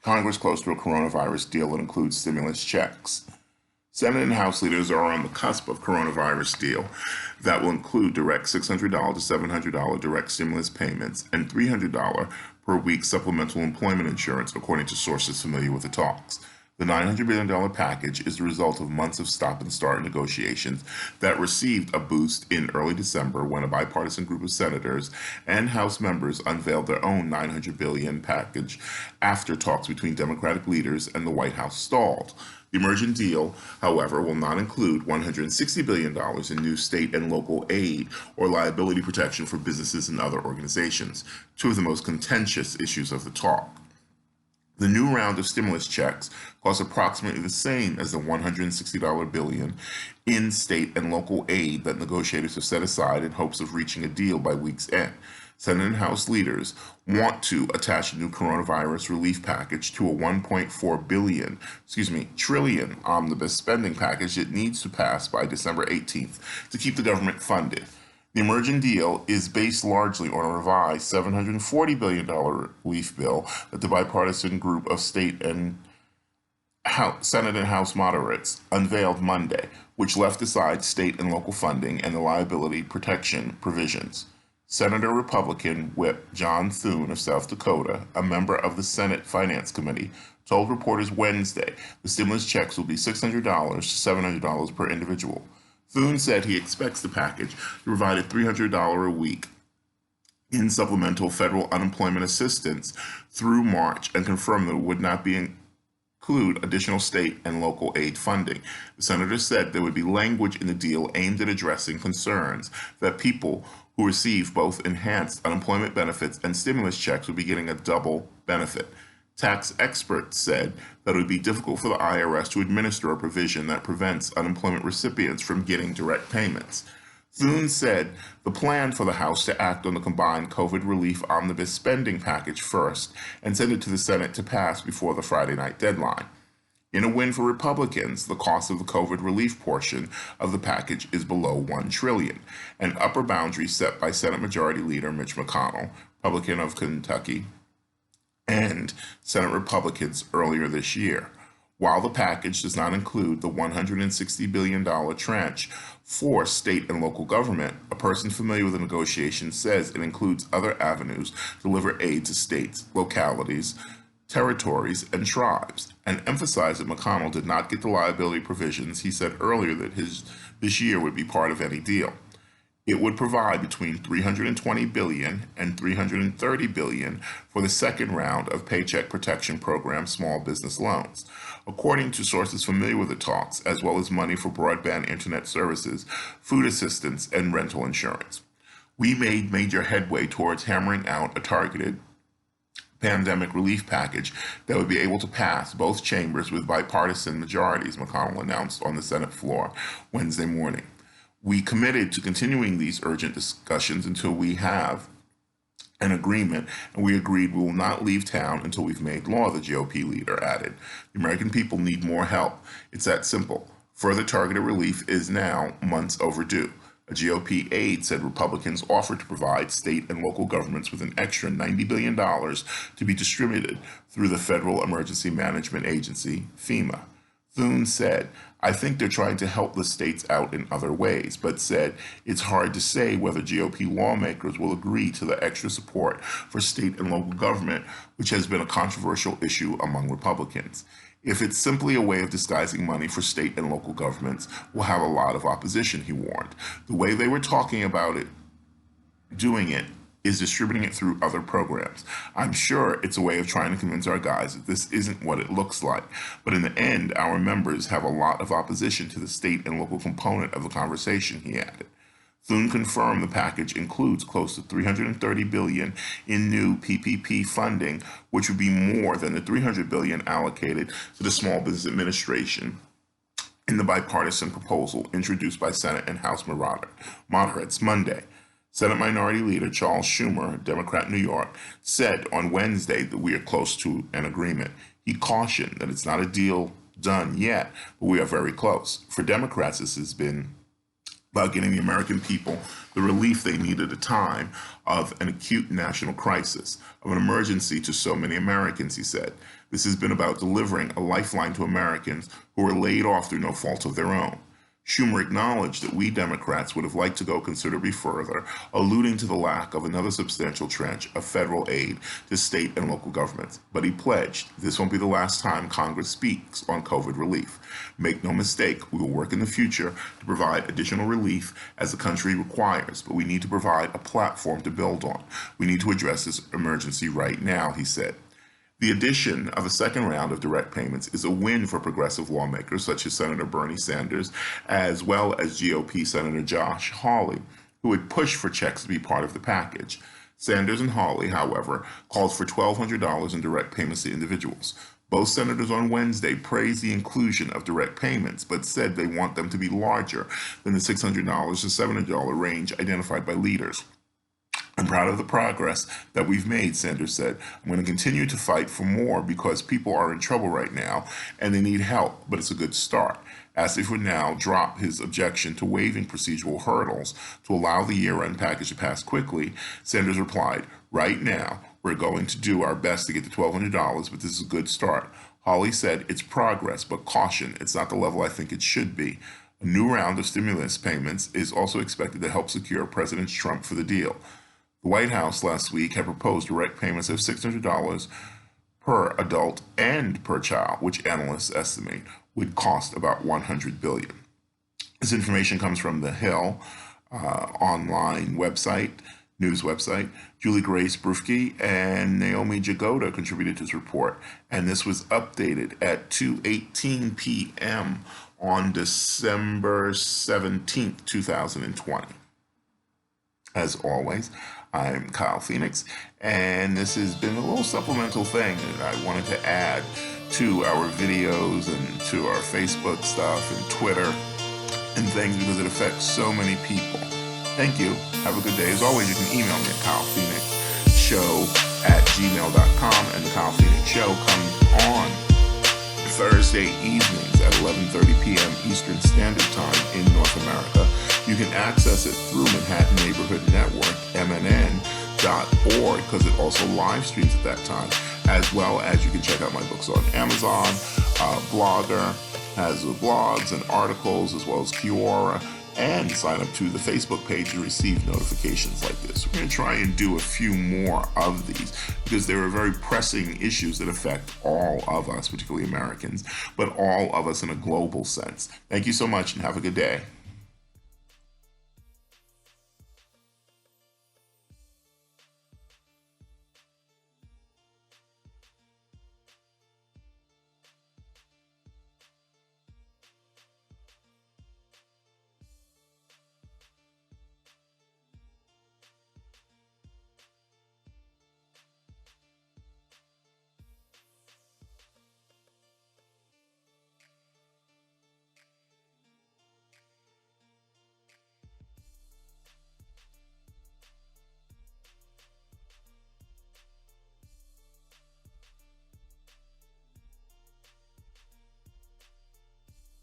Congress close to a coronavirus deal that includes stimulus checks. Senate and House leaders are on the cusp of coronavirus deal that will include direct $600 to $700 direct stimulus payments and $300 per week supplemental employment insurance, according to sources familiar with the talks. The $900 billion package is the result of months of stop-and-start negotiations that received a boost in early December when a bipartisan group of senators and House members unveiled their own $900 billion package after talks between Democratic leaders and the White House stalled. The emerging deal, however, will not include $160 billion in new state and local aid or liability protection for businesses and other organizations, two of the most contentious issues of the talk. The new round of stimulus checks costs approximately the same as the $160 billion in state and local aid that negotiators have set aside in hopes of reaching a deal by week's end. Senate and House leaders want to attach a new coronavirus relief package to a $1.4 trillion omnibus spending package that needs to pass by December 18th to keep the government funded. The emerging deal is based largely on a revised $740 billion relief bill that the bipartisan group of Senate and House moderates unveiled Monday, which left aside state and local funding and the liability protection provisions. Senator Republican Whip John THUNE of South Dakota, a member of the Senate Finance Committee, told reporters Wednesday the stimulus checks will be $600 to $700 per individual. THUNE said he expects the package to provide a $300 a week in supplemental federal unemployment assistance through March and confirmed that it would not include additional state and local aid funding. The senator said there would be language in the deal aimed at addressing concerns that people who receive both enhanced unemployment benefits and stimulus checks would be getting a double benefit. Tax experts said that it would be difficult for the IRS to administer a provision that prevents unemployment recipients from getting direct payments. THUNE said the plan for the House to act on the combined COVID relief omnibus spending package first and send it to the Senate to pass before the Friday night deadline. In a win for Republicans, the cost of the COVID relief portion of the package is below $1 trillion, an upper boundary set by Senate Majority Leader Mitch McConnell, Republican of Kentucky, and Senate Republicans earlier this year. While the package does not include the $160 billion tranche for state and local government, a person familiar with the negotiations says it includes other avenues to deliver aid to states, localities, territories, and tribes, and emphasized that McConnell did not get the liability provisions he said earlier that this year would be part of any deal. It would provide between $320 billion and $330 billion for the second round of Paycheck Protection Program small business loans, according to sources familiar with the talks, as well as money for broadband internet services, food assistance, and rental insurance. We made major headway towards hammering out a targeted pandemic relief package that would be able to pass both chambers with bipartisan majorities, McConnell announced on the Senate floor Wednesday morning. We committed to continuing these urgent discussions until we have an agreement, and we agreed we will not leave town until we've made law, the GOP leader added. The American people need more help. It's that simple. Further targeted relief is now months overdue. A GOP aide said Republicans offered to provide state and local governments with an extra $90 billion to be distributed through the Federal Emergency Management Agency, FEMA. THUNE said, I think they're trying to help the states out in other ways, but said it's hard to say whether GOP lawmakers will agree to the extra support for state and local government, which has been a controversial issue among Republicans. If it's simply a way of disguising money for state and local governments, we'll have a lot of opposition, he warned. The way they were talking about it, doing it, is distributing it through other programs. I'm sure it's a way of trying to convince our guys that this isn't what it looks like. But in the end, our members have a lot of opposition to the state and local component of the conversation, he added. THUNE confirmed the package includes close to $330 billion in new PPP funding, which would be more than the $300 billion allocated to the Small Business Administration in the bipartisan proposal introduced by Senate and House moderates Monday. Senate Minority Leader Charles Schumer, Democrat New York, said on Wednesday that we are close to an agreement. He cautioned that it's not a deal done yet, but we are very close. For Democrats, this has been about getting the American people the relief they need at a time of an acute national crisis, of an emergency to so many Americans, he said. This has been about delivering a lifeline to Americans who were laid off through no fault of their own. Schumer acknowledged that we Democrats would have liked to go considerably further, alluding to the lack of another substantial tranche of federal aid to state and local governments. But he pledged this won't be the last time Congress speaks on COVID relief. Make no mistake, we will work in the future to provide additional relief as the country requires, but we need to provide a platform to build on. We need to address this emergency right now, he said. The addition of a second round of direct payments is a win for progressive lawmakers such as Senator Bernie Sanders, as well as GOP Senator Josh Hawley, who had pushed for checks to be part of the package. Sanders and Hawley, however, called for $1,200 in direct payments to individuals. Both senators on Wednesday praised the inclusion of direct payments, but said they want them to be larger than the $600 to $700 range identified by leaders. I'm proud of the progress that we've made, Sanders said. I'm going to continue to fight for more because people are in trouble right now and they need help, but it's a good start. Asked if he would now drop his objection to waiving procedural hurdles to allow the year-end package to pass quickly, Sanders replied, right now, we're going to do our best to get to $1,200, but this is a good start. Hawley said it's progress, but caution, it's not the level I think it should be. A new round of stimulus payments is also expected to help secure President Trump for the deal. The White House last week had proposed direct payments of $600 per adult and per child, which analysts estimate would cost about $100 billion. This information comes from the Hill online website, news website. Julie Grace Brufke and Naomi Jagoda contributed to this report, and this was updated at 2:18 p.m. on December 17th, 2020. As always, I'm Kyle Phoenix, and this has been a little supplemental thing that I wanted to add to our videos and to our Facebook stuff and Twitter and things because it affects so many people. Thank you. Have a good day. As always, you can email me at kylephoenixshow@gmail.com, and the Kyle Phoenix Show comes on Thursday evenings at 11:30 p.m. Eastern Standard Time in North America. You can access it through Manhattan Neighborhood Network, MNN.org, because it also live streams at that time, as well as you can check out my books on Amazon. Blogger has blogs and articles, as well as Quora, and sign up to the Facebook page to receive notifications like this. We're going to try and do a few more of these because there are very pressing issues that affect all of us, particularly Americans, but all of us in a global sense. Thank you so much and have a good day.